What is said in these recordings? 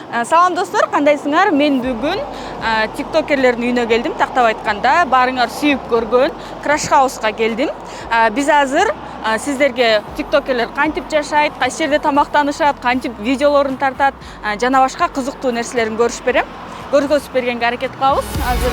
Салам достор, кандайсыңар? Мен бүгүн тиктокерлердин үйүнө келдим. Тактап айтканда, баарыңар сүйүп көргөн Crash House'га келдим. Биз азыр сиздерге тиктокерлер кантип жашайт, кайсы жерде тамактанышат, кантип видеолорун тартат, жана башка кызыктуу нерселерин көрүшүп берем. Көргөзүп бергенге аракет кылабыз. Азыр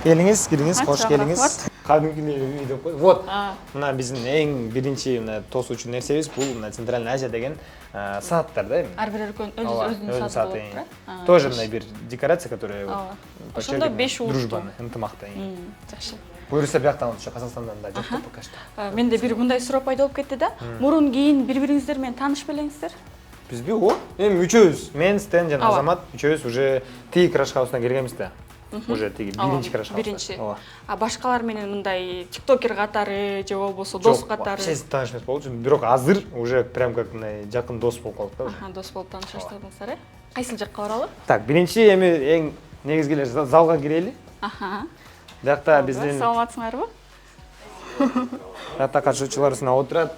келиңиз, кош келиңиз. Кадимкидей үй деп коет. Вот, мына биздин эң биринчи тосуучу нерсебиз бул Центральная Азия деген сааттар да. ар бир өзүнүн сааты болуп турат. Тоже мындай бир декорация, которая ошондо 5 улуттуу дружбаны, ынтымакты. Жакшы. Буюрса бияктан ошо Казакстандан да жок пока что. Менде бир мындай суроо пайда болуп кетти да. Мурун кийин бири-бириңиздер менен тааныш белеңиздер? Бизби эми үчөөбүз, мен, Стен жана Азамат үчөөбүз уже тиги Crash House'дан келгенбиз да. Уже тиги биринчи Crash House. Биринчи. Башкалар менен мындай тиктокер катары же болбосо дос катары? Вообще тааныш эмес болчу. Бирок азыр уже прям как мындай жакын дос болуп калдык да уже. Дос болуп тааныша баштадыңыздар, Кайсыл жакка баралы? Так, биринчи эми эң негизги эле залга кирели. Биякта биздин саламатсыңарбы? Биякта катышуучуларыбыз отурат.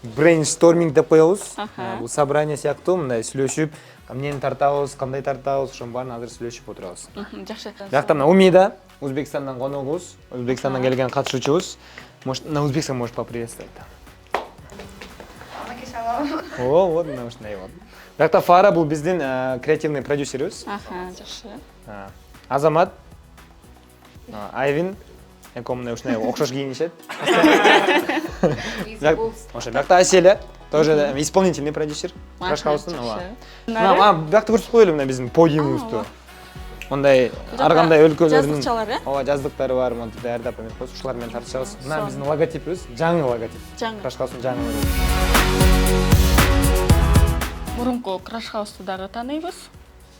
Брейнсторминг деп коебуз. Бул собрание сыяктуу мындай сүйлөшүп, эмнени тартабыз, кандай тартабыз, ошонун баарын азыр сүйлөшүп отурабыз. Жакшы. Биякта мына Умида, Өзбекстандан коногубуз, Өзбекстандан келген катышуучубуз. Может, на өзбекском можешь поприветствовать. Вот, мына ушундай болот. Биякта Фара бул биздин креативный продюсерибиз. Жакшы. Азамат, Айвин, мындай ушундай окшош кийинишет. Ошо биякта Аселя, тоже исполнительный продюсер Crash House'дун. Биякта көрсөтүп коелу мына биздин подиумубузду. Мындай ар кандай өлкөлөрдүн жаздыктары бар, монтип даярдап эмес коебуз. Ушулар менен тартышабыз. Мына биздин логотипибиз, жаңы логотип. Crash House'дун жаңы логотипи. Мурунку Crash House'ду дагы тааныйбыз.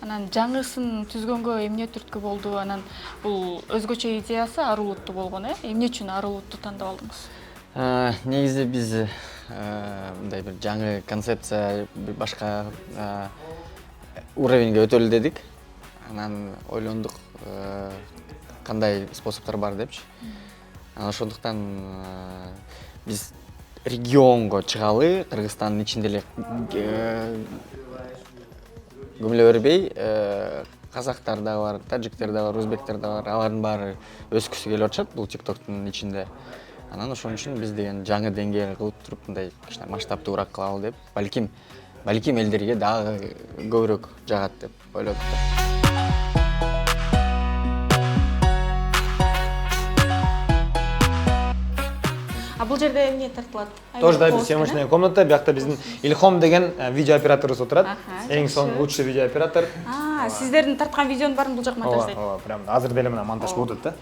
Анан жаңысын түзгөнгө эмне түрткү болду? Анан бул өзгөчө идеясы ар улуттуу болгон, Эмне үчүн ар улутту тандап алдыңыз? Негизи биз мындай бир жаңы концепция, бир башка уровеньге өтөлү дедик. Анан ойлондук кандай способдор бар депчи. Ошондуктан биз регионго чыгалы, Кыргызстандын ичинде эле көмүлө бербей, казактар да бар, таджиктер да бар, өзбектер да бар, алардын баары өскүсү келип атышат бул TikToктун ичинде. Анан ошон үчүн биз деген жаңы деңгээл кылып туруп мындай кичине масштабтуураак кылалы деп, балким элдерге дагы көбүрөөк жагат деп ойлодук. Бул жерде эмне тартылат? Тоже да бир съемочная комната, биякта биздин Илхом деген видеооператорубуз отурат. Эң соң лучший видеооператор. Сиздердин тарткан видеонун баарын бул жак монтаждайт. Прям азыр деле мына монтаж болуп атат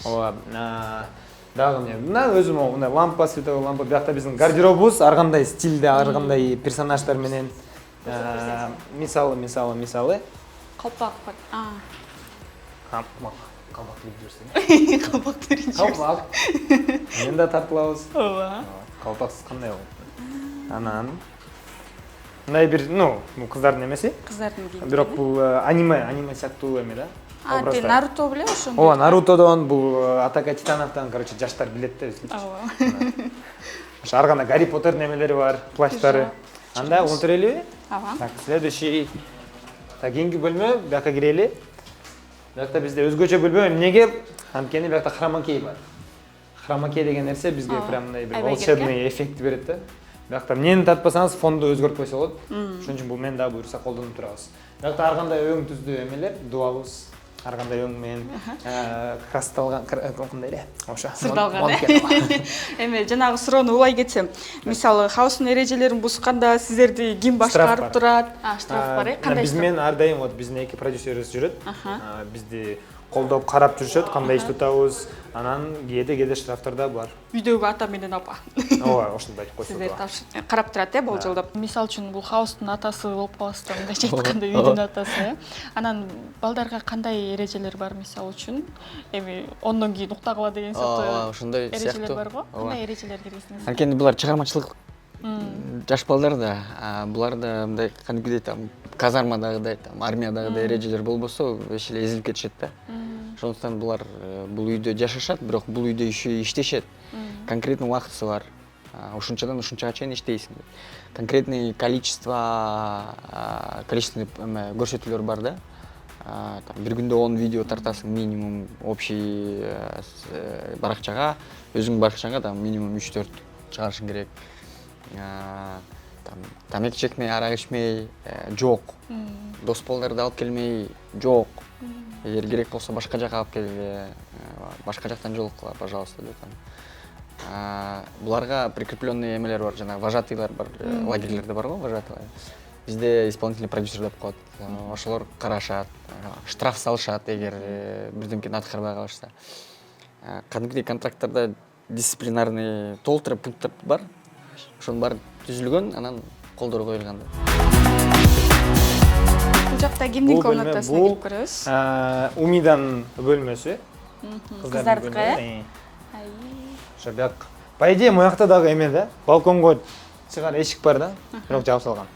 да. Дагы мына өзүм мындай лампа, световой лампа, биякта биздин гардеробубуз ар кандай стилде, ар кандай персонаждар менен. Мисалы. Калпак бар. Калпак берип жиберсең. Калпак берип жиберсең. Калпак. Мен да тартылабыз. Калпаксыз кандай болот? Анан мындай бир, кыздардын эмеси. Кыздардын кийими. Бирок бул аниме сыяктуу эме да. Тен Наруто биле ошондой. Нарутодон, бул Атака Титановдон, жаштар билет да өзү. Ошо ар кандай Гарри Поттердин эмелери бар, плащтары. Анда унутурелиби? Так, следующий. Так, кийинки бөлмө, бияка кирели. Биякта бизде өзгөчө бөлмө, эмнеге? Анткени биякта хромакей бар. Хромакей деген нерсе бизге прям мындай бир волшебный эффект берет да. Биякта эмнени тартпасаңыз фонду өзгөртүп койсо болот. Ошон үчүн бул мен дагы буюрса колдонуп турабыз. Биякта ар кандай өң түздүү эмелер, дубалыбыз, ар кандай өң менен красталган, кандай эле? Ошо. Сырдалган. Эми жанагы суроону улай кетсем, мисалы хаустун эрежелерин бузганда сиздерди ким башкарып турат? Штраф бар, кандай? Биз менен ар дайым биздин эки продюсерибиз жүрөт. Бизди колдоп карап жүрүшөт, кандай иш тутабыз. Анан кээде штрафтар да бар. Үйдөгү ата менен апа. Ошондой айтып койсо. Сиздер карап турат, болжолдоп. Мисалы үчүн бул хаустун атасы болуп каласыздар, мындайча айтканда үйдүн атасы. Анан балдарга кандай эрежелер бар мисалы үчүн? Эми ондон кийин уктагыла деген сыяктуу. Ошондой эрежелер барго? Кандай эрежелер киргизсиңиз? Анткени булар чыгармачылык жаш балдар да, булар да мындай кандайдыр казармадагыдай, армиядагыдай эрежелер болбосо, эч эле эзилип кетишет да. Ошондуктан булар бул үйдө жашашат, бирок бул үйдө еще иштешет. Конкретный убактысы бар. ушунчадан ушунчага чейин иштейсиң деп. Конкретный количественный көрсөтүүлөр бар да. Там бир күндө 10 видео тартасың минимум общий баракчага, өзүң баракчаңа там минимум 3-4 чыгарышың керек. Там тамеки чекмей, арак ичмей жок. Дос болдорду алып келмей жок. Эгер керек болсо башка жака алып кел, башка жактан жолуккула, пожалуйста деп. Буларга прикрепленный эмелер бар, жана вожатыйлар бар, лагерлерде бар го, вожатыйлар. Бизде исполнительный продюсер деп коет. Ошолор карашат, штраф салышат эгер бирдемкени аткарбай калышса. Кадимки контракттарда дисциплинарный толтура пункттар бар. Ошонун баары түзүлгөн, анан колдор коюлган. Бул жакта кимдин комнатасына кирип көрөбүз? Умидан бөлмөсү. Кыздардыкы. Ошо бияк. По идее, моякта дагы эме да, балконго чыгар эшик бар да, бирок жаап салган.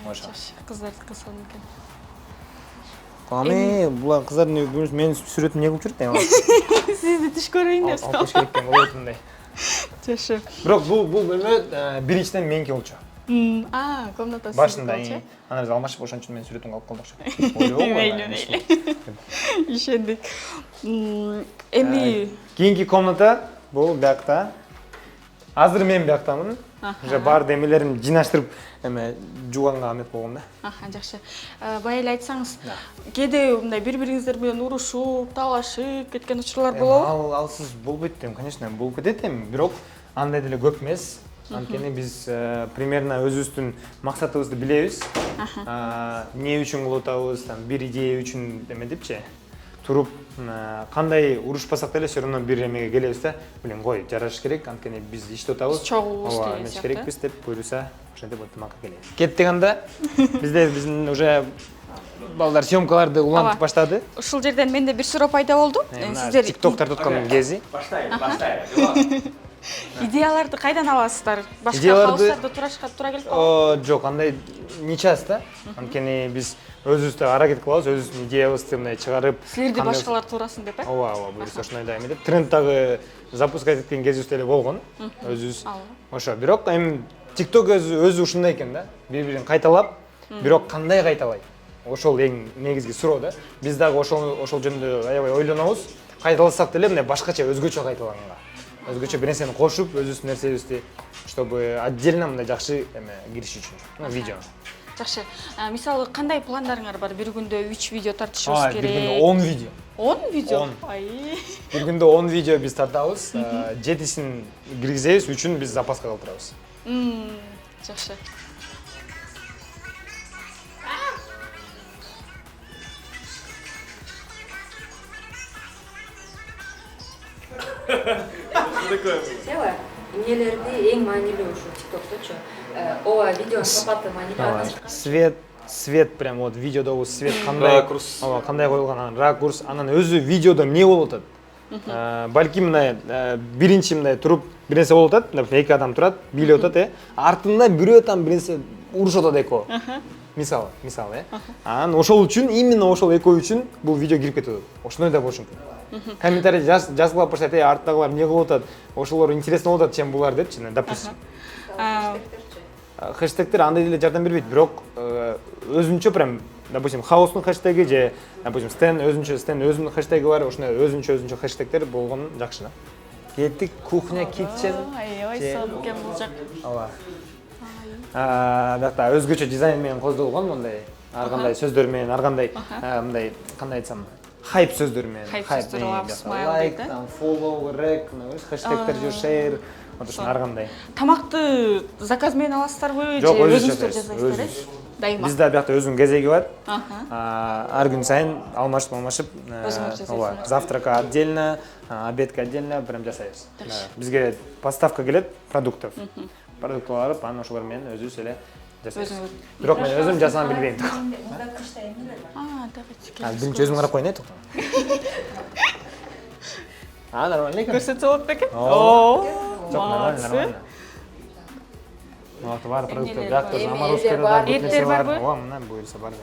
Ошо. Кыздардыкы сол экен. Каме, булар кыздардын бөлмөсү менин сүрөтүм не кылып жүрөт эми? Сизди түш көрөйүн деп. Алып керек экен болотундай. Жашы. Бирок бул бөлмө биринчиден меники болчу. Комнатасы. Башында ана биз алмашып ошон үчүн менин сүрөтүмдү алып калдык. Мейли. Ишендик. Эми кийинки комната бул биякта. Азыр мен бияктамын. Уже бар демелерим жыйнаштырып эме жууганга амет болгон да. Жакшы. Бая эле айтсаңыз, кээде мындай бири-бириңиздер менен урушуп, талашып кеткен учурлар болобу? Алсыз болбойт дейм, конечно, болуп кетет эми, бирок андай деле көп эмес. Анткени биз примерно өзүбүздүн максатыбызды билебиз. Эмне үчүн кылып атабыз, там бир идея үчүн эме депчи. Туруп кандай урушпасак деле все равно бир эмеге келебиз да. Билем кой, жараш керек, анткени биз иштеп атабыз. Чогуу эме керекпиз деп буйруса, ошентип ынтымакка келебиз. Кеттик анда. Биздин уже балдар съемкаларды улантып баштады. Ушул жерден менде бир суроо пайда болду. Сиздер TikTok тарткан кези. Баштайлы. Идеяларды кайдан аласыздар? Башка хауыстарда тура келип калат? Жок, андай не часто. Анткени биз өзүбүз аракет кылабыз, өзүбүздүн идеябызды мындай чыгарып. Силерди башкалар турасын деп, ооба, буюрса ошондой да эме деп. Трендтагы запускать эткен кезибиз деле болгон. Өзүбүз. Ошо, бирок эми TikTok өзү ушундай экен да. Бири-бирин кайталап, бирок кандай кайталай? Ошол эң негизги суроо да. Биз дагы ошол жөнүндө аябай ойлонобуз. Кайталасак деле мындай башкача, өзгөчө кайталаганга. Өзгөчө бир нерсени кошуп, өзүбүздүн нерсебизди, чтобы отдельно мындай жакшы эме кириш үчүн, видео. Жакшы. Мисалы, кандай пландарыңар бар? Бир күндө 3 видео тартышыбыз керек. Бир күндө 10 видео. 10 видео? Бир күндө 10 видео биз тартабыз. 7син киргизебиз, 3-үн биз запаска калтырабыз. Жакшы. Села, эмнелерди эң маанилүү ушу TikTok'точу? Ооба, видеонун сапаты маанилүү. Свет прям вот видеодогу свет кандай кандай коюлган, анан ракурс, анан өзү видеодо эмне болуп атат? Балким мындай биринчи мындай туруп бир нерсе болуп атат, мындай эки адам турат, бийлеп атат, артында бирөө там бир нерсе урушуп атат эко. Мисалы, анан ошол үчүн, именно ошол экөө үчүн бул видео кирип кетип атат. Ошондой да болушу мүмкүн. Комментарий жазгылап барсат, арттагылар эмне кылып атат, ошолор интересно болуп атат, чем булар депчи, допустим. Хэштегтер андай деле жардам бербейт, бирок өзүнчө прям, допустим, хаустун хэштеги же, допустим, стен өзүнүн хэштеги бар, ошондой өзүнчө хэштегтер болгон жакшы да. Кеттик, кухня, китчен. Аябай сонун экен бул жак. Ооба. Бакта өзгөчө дизайн менен коздолгон, мындай ар кандай сөздөр менен, ар кандай мындай кандай айтсам, хайп сөздөр менен. Хайп сөздөр, лайк, follow, rec, хэштегтер же share, ошон ар кандай. Тамакты заказ менен аласыздарбы же өзүңүздөр жасайсыздар? Дайыма. Бизде биякта өзүнүн кезеги бар. Ар күн сайын алмашып, ооба, завтрака отдельно, обедка отдельно прям жасайбыз. Бизге поставка келет продуктов. Продуктты алып, анан ошолор менен өзүбүз эле жасайбыз. Бирок мен өзүм жасаган билбейм. Давайте. Биринчи өзүң карап коюн, токтом. Нормально экен. Көрсөтсө болот бекен? Жок, нормально. Вот бар продукты. Эмнелер Бияқта бар. заморозкалар Эмнелер бар. бар, Еттер бар бар. бы? Ооба, мына буюрса бар да.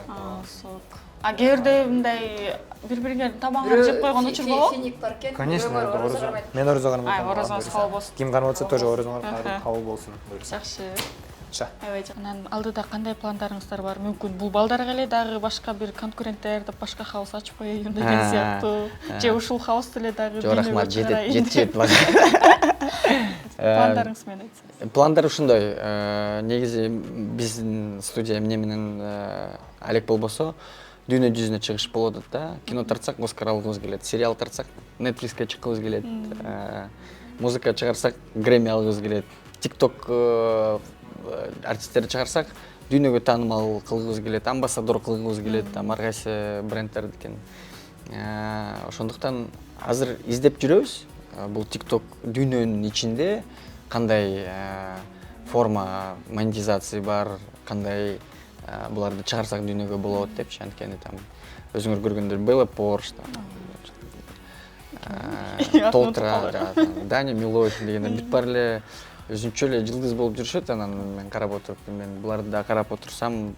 А кээде мындай бири-бириңердин табагыңарды жеп койгон учур болобу? Финик бар экен. Конечно, бирөө бар, это орозо орозо. кармайт. Мен орозо кармайт. Орозоңуз кабыл болсун. Ким кармап атса тоже орозоңор Аха. кабыл болсун. Буюрса. Жакшы. Ша. Аябай анан алдыда кандай пландарыңыздар бар? Мүмкүн бул балдарга эле дагы башка бир конкуренттер деп башка хаус ачып коеюн деген сыяктуу. Же ушул хаусту эле дагы Жок, рахмат, жетет жетет. Пландарыңыз менен айтсаңыз. Пландар ушундай. Негизи биздин студия эмне менен алек болбосо, дүйнө жүзүнө чыгыш болот да. Кино тартсак, Оскар алгыбыз келет. Сериал тартсак, Netflixке чыккыбыз келет. Музыка чыгарсак, Грэмми алгыбыз келет. TikTok артисттерди чыгарсак, дүйнөгө таанымал кылгыбыз келет, амбассадор кылгыбыз келет, ар кайсы брендтердикин. Ошондуктан азыр издеп жүрөбүз. Бул TikTok дүйнөнүн ичинде кандай форма монетизация бар, кандай буларды чыгарсак дүйнөгө болот депчи, анткени там өзүңөр көргөндөр Белла Порш, Толтра, Даня Милохин дегендер бүт бар эле өзүнчө эле жылдыз болуп жүрүшөт. Анан мен карап отуруп, мен буларды да карап отурсам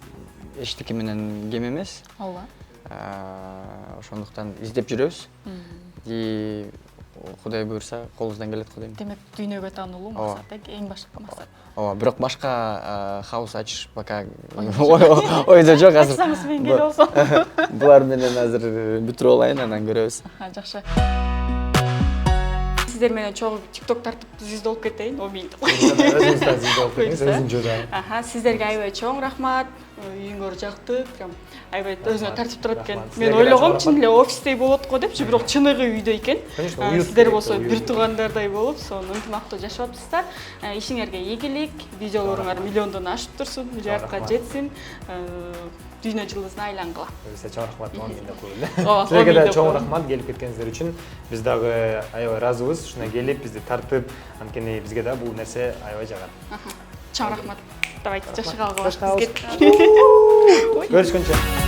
эчтеке менен кем эмес. Ооба. Ошондуктан издеп жүрөбүз. И Кудай буйрса, колубуздан келет го дейм. Демек дүйнөгө таанылуу максат, эң башкы максат. Ооба, бирок башка хаус ачыш пока ойдо жок азыр. Ачсаңыз мен келе болсом. Булар менен азыр бүтүрүп алайын, анан көрөбүз. Жакшы. Сиздер менен чогуу TikTok тартып звезда болуп кетейин, обин. Өзүңүздөн звезда болуп кетиңиз, өзүнчө да. Аха, сиздерге аябай чоң рахмат. Үйүңөр жакты, прям аябай өзүнө тартип турат экен. Мен ойлогом чын эле офистей болот го депчи, бирок чыныгы үйдө экен. Сиздер болсо бир туугандардай болуп, сонун ынтымактуу жашап атпсыздар. Ишиңерге ийгилик, видеолоруңар миллиондон ашып турсун, миллиардка жетсин. Дүйнө жылдызына айлангыла. Өзү чоң рахмат, 10 миң деп коелу. Ооба, Силерге да чоң рахмат келип кеткениңиздер үчүн. Биз дагы аябай ыраазыбыз. Ушуна келип, бизди тартып, анткени бизге да бул нерсе аябай жагат. Чоң рахмат. Давайте жашыга алгыла. Көрүшкөнчө.